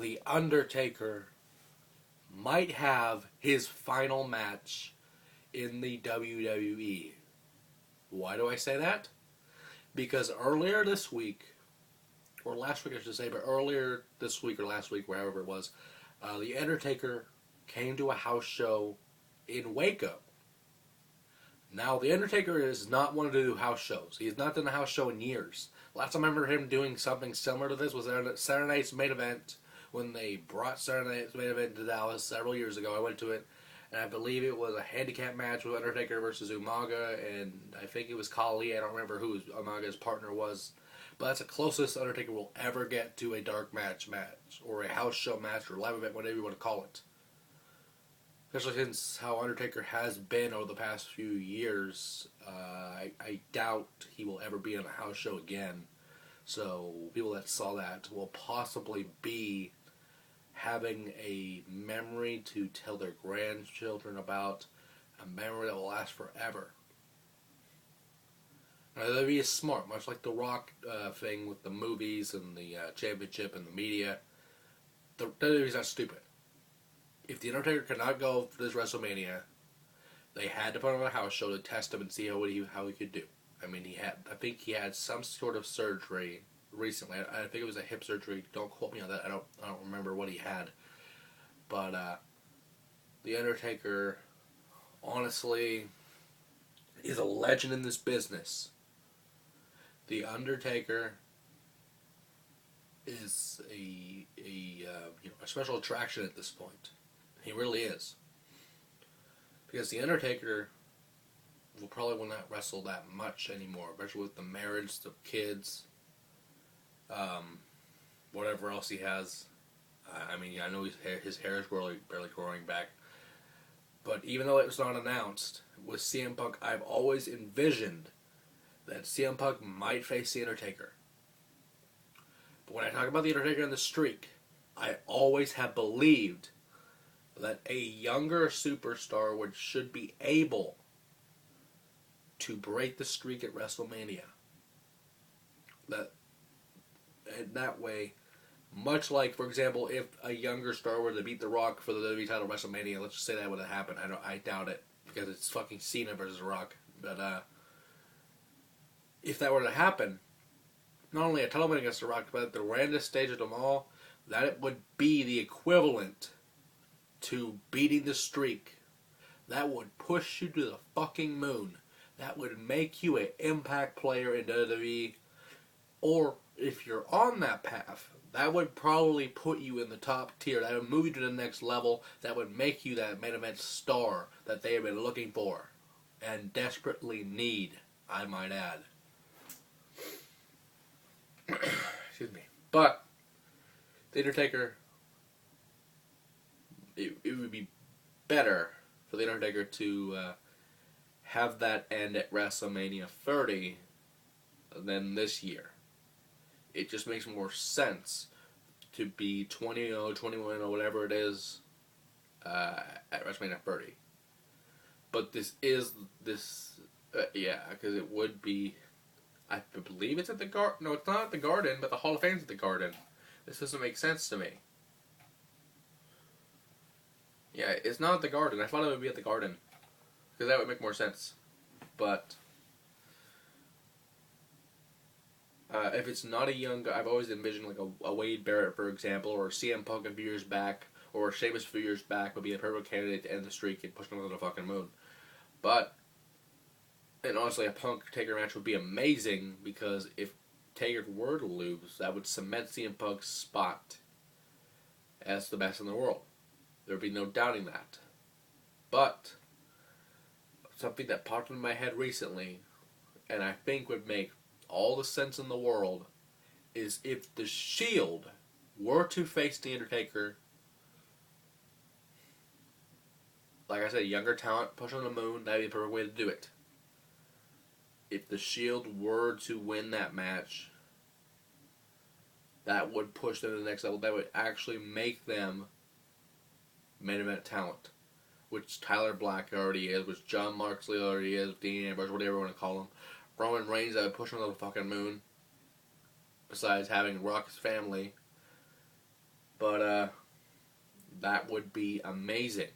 The Undertaker might have his final match in the WWE. Why do I say that? Because earlier this week, or last week I should say, but earlier this week or last week, wherever it was, The Undertaker came to a house show in Waco. Now, The Undertaker is not one to do house shows. He has not done a house show in years. Last time I remember him doing something similar to this was at Saturday Night's Main Event, when they brought Saturday Night's Main Event to Dallas several years ago. I went to it, and I believe it was a handicap match with Undertaker versus Umaga, and I think it was Khali. I don't remember who Umaga's partner was. But that's the closest Undertaker will ever get to a dark match, or a house show match, or live event, whatever you want to call it. Especially since how Undertaker has been over the past few years, I doubt he will ever be in a house show again. So people that saw that will possibly be having a memory to tell their grandchildren about, a memory that will last forever. Now, WWE is smart, much like the Rock thing with the movies and the championship and the media. The WWE is not stupid. If The Undertaker could not go for this WrestleMania, they had to put on a house show to test him and see how he could do. I mean, I think he had some sort of surgery recently. I think it was a hip surgery. Don't quote me on that. I don't remember what he had. But The Undertaker, honestly, is a legend in this business. The Undertaker is a special attraction at this point. He really is. Because The Undertaker will not wrestle that much anymore, especially with the marriage, the kids, whatever else he has. I mean, I know his hair is barely growing back. But even though it was not announced, with CM Punk, I've always envisioned that CM Punk might face The Undertaker. But when I talk about The Undertaker and the streak, I always have believed that a younger superstar should be able to break the streak at WrestleMania. That way, much like, for example, if a younger star were to beat The Rock for the WWE title at WrestleMania, let's just say that would have happened. I doubt it, because it's fucking Cena versus The Rock. But if that were to happen, not only a title win against The Rock, but at the grandest stage of them all, that it would be the equivalent to beating the streak. That would push you to the fucking moon. That would make you an impact player in WWE. Or, if you're on that path, that would probably put you in the top tier. That would move you to the next level. That would make you that main event star that they have been looking for. And desperately need, I might add. Excuse me. But, The Undertaker, it would be better for The Undertaker to have that end at WrestleMania 30 than this year. It just makes more sense to be 20-0, 21 or whatever it is at WrestleMania 30. But because it would be, I believe it's at the Garden. No, it's not at the Garden, but the Hall of Fame's at the Garden. This doesn't make sense to me. Yeah, it's not at the Garden. I thought it would be at the Garden, because that would make more sense. But if it's not a young guy, I've always envisioned like a Wade Barrett, for example, or CM Punk a few years back, or Sheamus a few years back would be a perfect candidate to end the streak and push them to the fucking moon. But, and honestly, a Punk Taker match would be amazing, because if Taker were to lose, that would cement CM Punk's spot as the best in the world. There would be no doubting that. But something that popped into my head recently, and I think would make all the sense in the world, is if the Shield were to face The Undertaker, like I said, younger talent, push on the moon, that'd be the perfect way to do it. If the Shield were to win that match, that would push them to the next level. That would actually make them main event talent, which Tyler Black already is, which John Moxley already is, Dean Ambrose, whatever you want to call him. Roman Reigns, that would push him to the fucking moon, besides having Rock's family. But That would be amazing.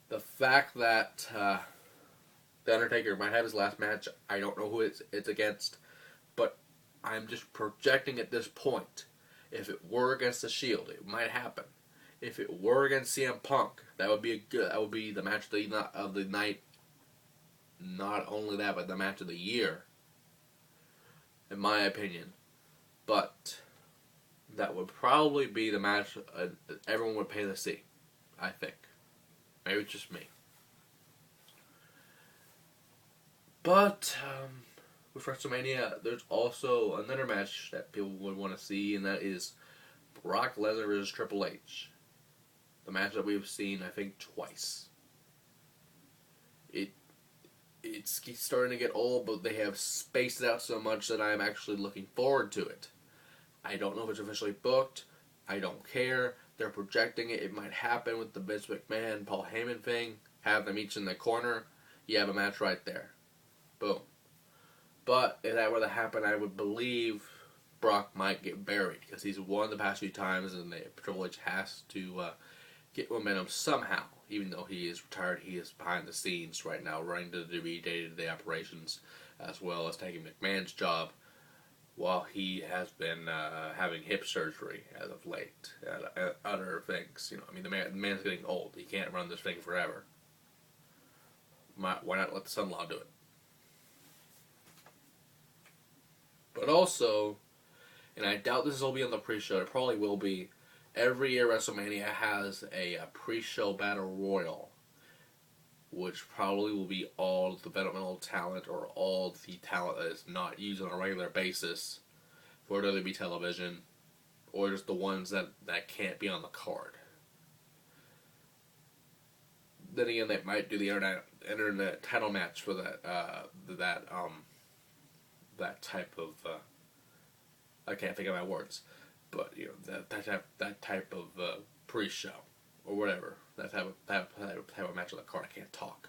The fact that The Undertaker might have his last match, I don't know who it's against, but I'm just projecting at this point. If it were against the Shield, it might happen. If it were against CM Punk, that would be the match of the night. Not only that, but the match of the year, in my opinion. But that would probably be the match everyone would pay to see, I think. Maybe it's just me. But with WrestleMania, there's also another match that people would want to see, and that is Brock Lesnar versus Triple H. The match that we've seen, I think, twice. It's starting to get old, but they have spaced it out so much that I'm actually looking forward to it. I don't know if it's officially booked. I don't care. They're projecting it. It might happen with the Vince McMahon, Paul Heyman thing. Have them each in the corner. You have a match right there. Boom. But if that were to happen, I would believe Brock might get buried because he's won the past few times, and Triple H has to get momentum somehow. Even though he is retired, he is behind the scenes right now, running the WWE day-to-day operations, as well as taking McMahon's job, while he has been having hip surgery as of late, and other things. You know, I mean, the man's getting old. He can't run this thing forever. Why not let the son-in-law do it? But also, and I doubt this will be on the pre-show, it probably will be, every year WrestleMania has a pre-show battle royal, which probably will be all the developmental talent or all the talent that is not used on a regular basis for WWE television, or just the ones that can't be on the card. Then again, they might do the internet title match for that type of I can't think of my words, but you know that type of pre-show or whatever, that type of match on the card. I can't talk,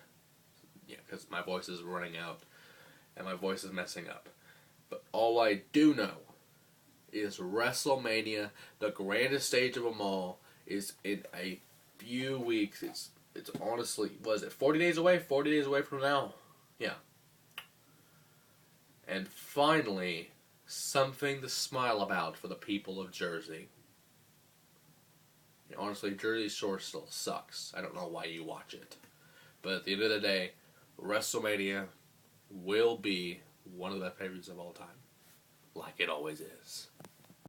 yeah, because my voice is running out and my voice is messing up. But all I do know is WrestleMania, the grandest stage of them all, is in a few weeks. It's honestly, was it 40 days away? 40 days away from now, yeah. And finally, something to smile about for the people of Jersey. Honestly, Jersey Shore still sucks. I don't know why you watch it. But at the end of the day, WrestleMania will be one of the favorites of all time. Like it always is.